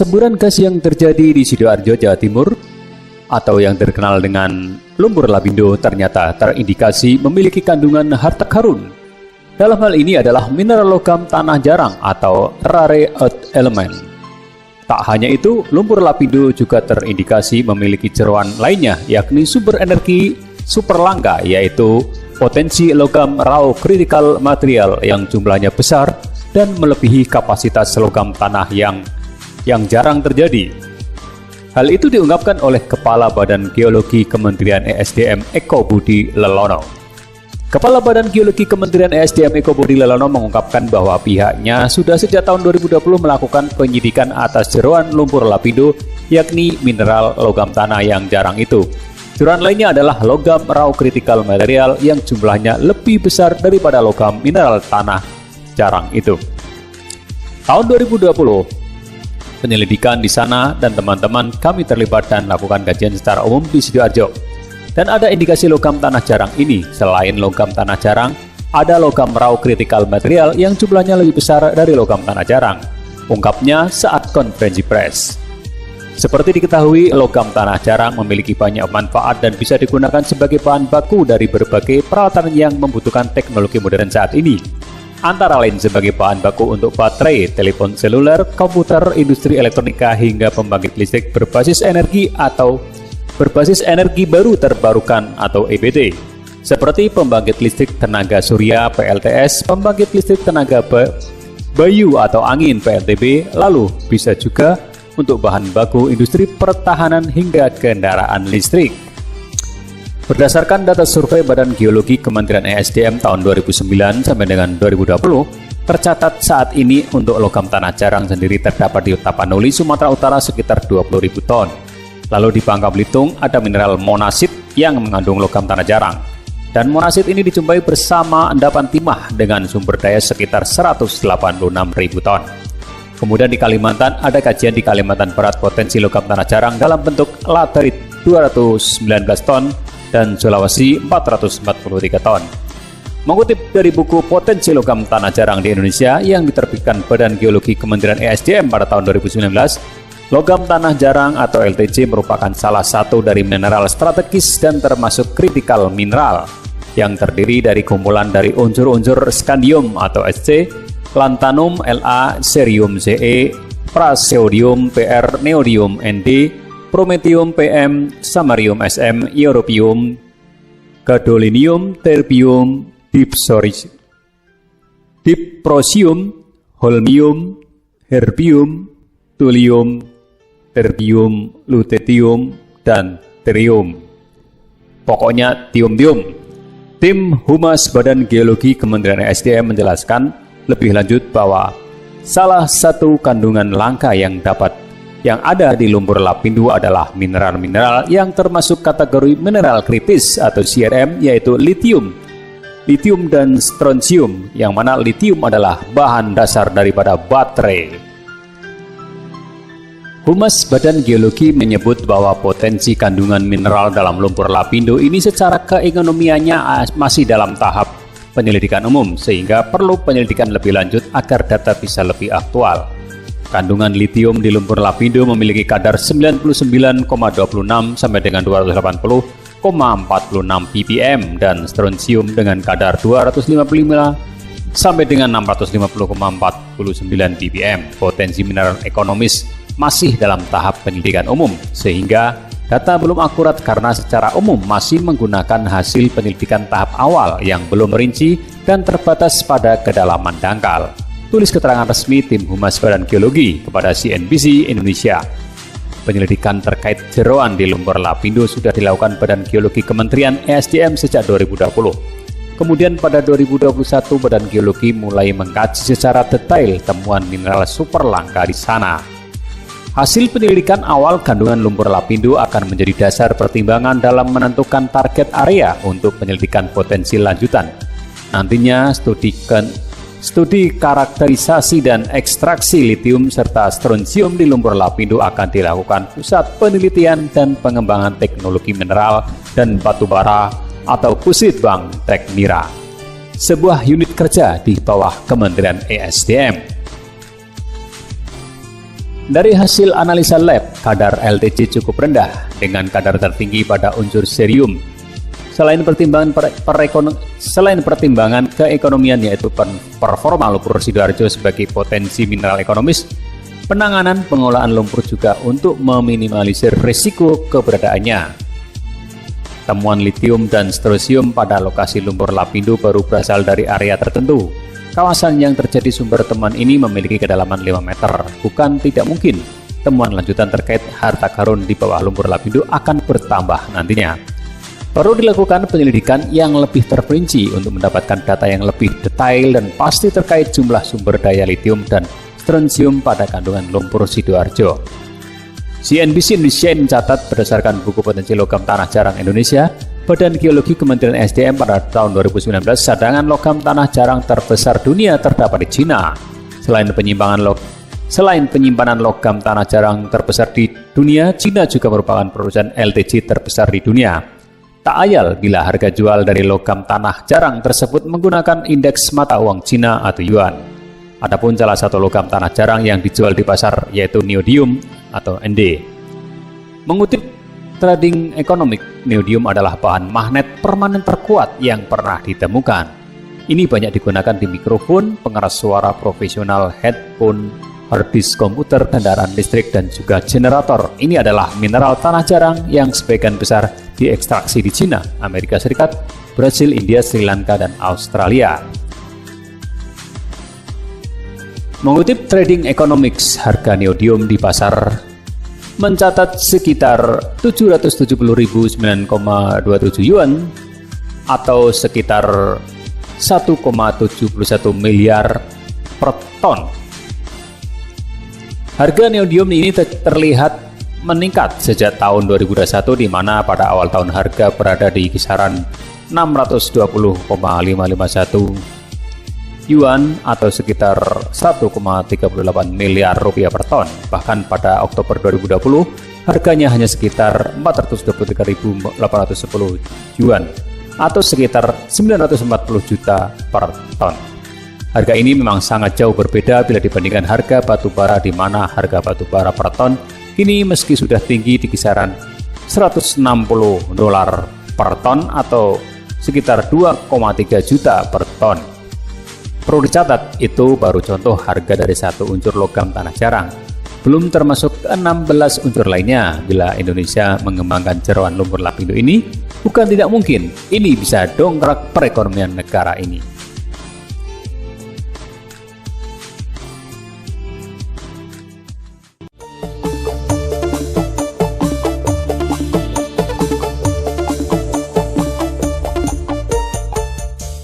Semburan gas yang terjadi di Sidoarjo, Jawa Timur, atau yang terkenal dengan lumpur lapindo, ternyata terindikasi memiliki kandungan harta karun. Dalam hal ini adalah mineral logam tanah jarang atau rare earth element. Tak hanya itu, lumpur lapindo juga terindikasi memiliki jeroan lainnya, yakni sumber energi super langka, yaitu potensi logam raw critical material yang jumlahnya besar dan melebihi kapasitas logam tanah yang jarang terjadi. Hal itu diungkapkan oleh Kepala Badan Geologi Kementerian ESDM Eko Budi Lelono. Kepala Badan Geologi Kementerian ESDM Eko Budi Lelono mengungkapkan bahwa pihaknya sudah sejak tahun 2020 melakukan penyidikan atas jeroan lumpur lapindo, yakni mineral logam tanah yang jarang itu. Jeroan lainnya adalah logam raw critical material yang jumlahnya lebih besar daripada logam mineral tanah jarang itu. Tahun 2020, penyelidikan di sana dan teman-teman kami terlibat dan lakukan kajian secara umum di Sidoarjo. Dan ada indikasi logam tanah jarang ini. Selain logam tanah jarang, ada logam raw critical material yang jumlahnya lebih besar dari logam tanah jarang, ungkapnya saat konferensi pers. Seperti diketahui, logam tanah jarang memiliki banyak manfaat dan bisa digunakan sebagai bahan baku dari berbagai peralatan yang membutuhkan teknologi modern saat ini. Antara lain sebagai bahan baku untuk baterai, telepon seluler, komputer, industri elektronika, hingga pembangkit listrik berbasis energi baru terbarukan atau EBT, seperti pembangkit listrik tenaga surya PLTS, pembangkit listrik tenaga bayu atau angin PLTB, lalu bisa juga untuk bahan baku industri pertahanan hingga kendaraan listrik. Berdasarkan data survei Badan Geologi Kementerian ESDM tahun 2009 sampai dengan 2020, tercatat saat ini untuk logam tanah jarang sendiri terdapat di Tapanuli, Sumatera Utara sekitar 20.000 ton. Lalu di Bangka Belitung ada mineral monasit yang mengandung logam tanah jarang. Dan monasit ini dijumpai bersama endapan timah dengan sumber daya sekitar 186.000 ton. Kemudian di Kalimantan ada kajian di Kalimantan Barat potensi logam tanah jarang dalam bentuk laterit 219 ton dan Sulawesi 443 ton. Mengutip dari buku Potensi Logam Tanah Jarang di Indonesia yang diterbitkan Badan Geologi Kementerian ESDM pada tahun 2019, logam tanah jarang atau LTJ merupakan salah satu dari mineral strategis dan termasuk kritikal mineral yang terdiri dari kumpulan dari unsur-unsur skandium atau Sc, lanthanum La, cerium Ce, praseodium Pr, neodymium Nd, prometium Pm, samarium Sm, europium, gadolinium, terbium, dipsprosium, holmium, herbium, thulium, terbium, lutetium, dan terium. Pokoknya tium-tium. Tim Humas Badan Geologi Kementerian ESDM menjelaskan lebih lanjut bahwa salah satu kandungan langka yang ada di lumpur lapindo adalah mineral-mineral yang termasuk kategori mineral kritis atau CRM, yaitu lithium dan strontium, yang mana lithium adalah bahan dasar daripada baterai. Humas Badan Geologi menyebut bahwa potensi kandungan mineral dalam lumpur lapindo ini secara keekonomiannya masih dalam tahap penyelidikan umum, sehingga perlu penyelidikan lebih lanjut agar data bisa lebih aktual. Kandungan lithium di lumpur lapindo memiliki kadar 99,26 sampai dengan 280,46 ppm dan strontium dengan kadar 255 sampai dengan 650,49 ppm. Potensi mineral ekonomis masih dalam tahap penyelidikan umum, sehingga data belum akurat karena secara umum masih menggunakan hasil penyelidikan tahap awal yang belum rinci dan terbatas pada kedalaman dangkal. Tulis keterangan resmi tim Humas Badan Geologi kepada CNBC Indonesia. Penyelidikan terkait jeroan di lumpur lapindo sudah dilakukan Badan Geologi Kementerian ESDM sejak 2020. Kemudian pada 2021 Badan Geologi mulai mengkaji secara detail temuan mineral super langka di sana. Hasil penyelidikan awal kandungan lumpur lapindo akan menjadi dasar pertimbangan dalam menentukan target area untuk penyelidikan potensi lanjutan. Nantinya studi karakterisasi dan ekstraksi lithium serta strontium di lumpur lapindo akan dilakukan Pusat Penelitian dan Pengembangan Teknologi Mineral dan Batubara atau Pusitbang Tekmira, sebuah unit kerja di bawah Kementerian ESDM. Dari hasil analisa lab, kadar LTC cukup rendah dengan kadar tertinggi pada unsur cerium. Selain pertimbangan keekonomian yaitu performa lumpur Sidoarjo sebagai potensi mineral ekonomis, penanganan pengolahan lumpur juga untuk meminimalisir risiko keberadaannya. Temuan litium dan strontium pada lokasi lumpur Lapindo baru berasal dari area tertentu. Kawasan yang terjadi sumber temuan ini memiliki kedalaman 5 meter. Bukan tidak mungkin temuan lanjutan terkait harta karun di bawah lumpur Lapindo akan bertambah nantinya. Perlu dilakukan penyelidikan yang lebih terperinci untuk mendapatkan data yang lebih detail dan pasti terkait jumlah sumber daya litium dan strontium pada kandungan lumpur Sidoarjo. CNBC Indonesia mencatat berdasarkan buku potensi logam tanah jarang Indonesia, Badan Geologi Kementerian SDM pada tahun 2019, cadangan logam tanah jarang terbesar dunia terdapat di Cina. Selain penyimpanan logam tanah jarang terbesar di dunia, Cina juga merupakan produsen LTC terbesar di dunia. Tak ayal bila harga jual dari logam tanah jarang tersebut menggunakan indeks mata uang Cina atau yuan. Adapun salah satu logam tanah jarang yang dijual di pasar yaitu neodymium atau Nd. Mengutip Trading Economics, neodymium adalah bahan magnet permanen terkuat yang pernah ditemukan. Ini banyak digunakan di mikrofon, pengeras suara profesional, headphone, hard disk komputer, kendaraan listrik, dan juga generator. Ini adalah mineral tanah jarang yang sebagian besar diekstraksi di Cina, Amerika Serikat, Brasil, India, Sri Lanka, dan Australia. Mengutip Trading Economics, harga neodymium di pasar mencatat sekitar 770.9,27 yuan atau sekitar 1,71 miliar per ton. Harga neodymium ini terlihat meningkat sejak tahun 2021, di mana pada awal tahun harga berada di kisaran 620,551 yuan atau sekitar 1,38 miliar rupiah per ton. Bahkan pada Oktober 2020 harganya hanya sekitar 423.810 yuan atau sekitar 940 juta per ton. Harga ini memang sangat jauh berbeda bila dibandingkan harga batu bara, di mana harga batu bara per ton kini meski sudah tinggi di kisaran $160 per ton atau sekitar 2,3 juta per ton. Perlu dicatat, itu baru contoh harga dari satu unsur logam tanah jarang. Belum termasuk 16 unsur lainnya. Bila Indonesia mengembangkan jeroan lumpur Lapindo ini, bukan tidak mungkin ini bisa dongkrak perekonomian negara ini.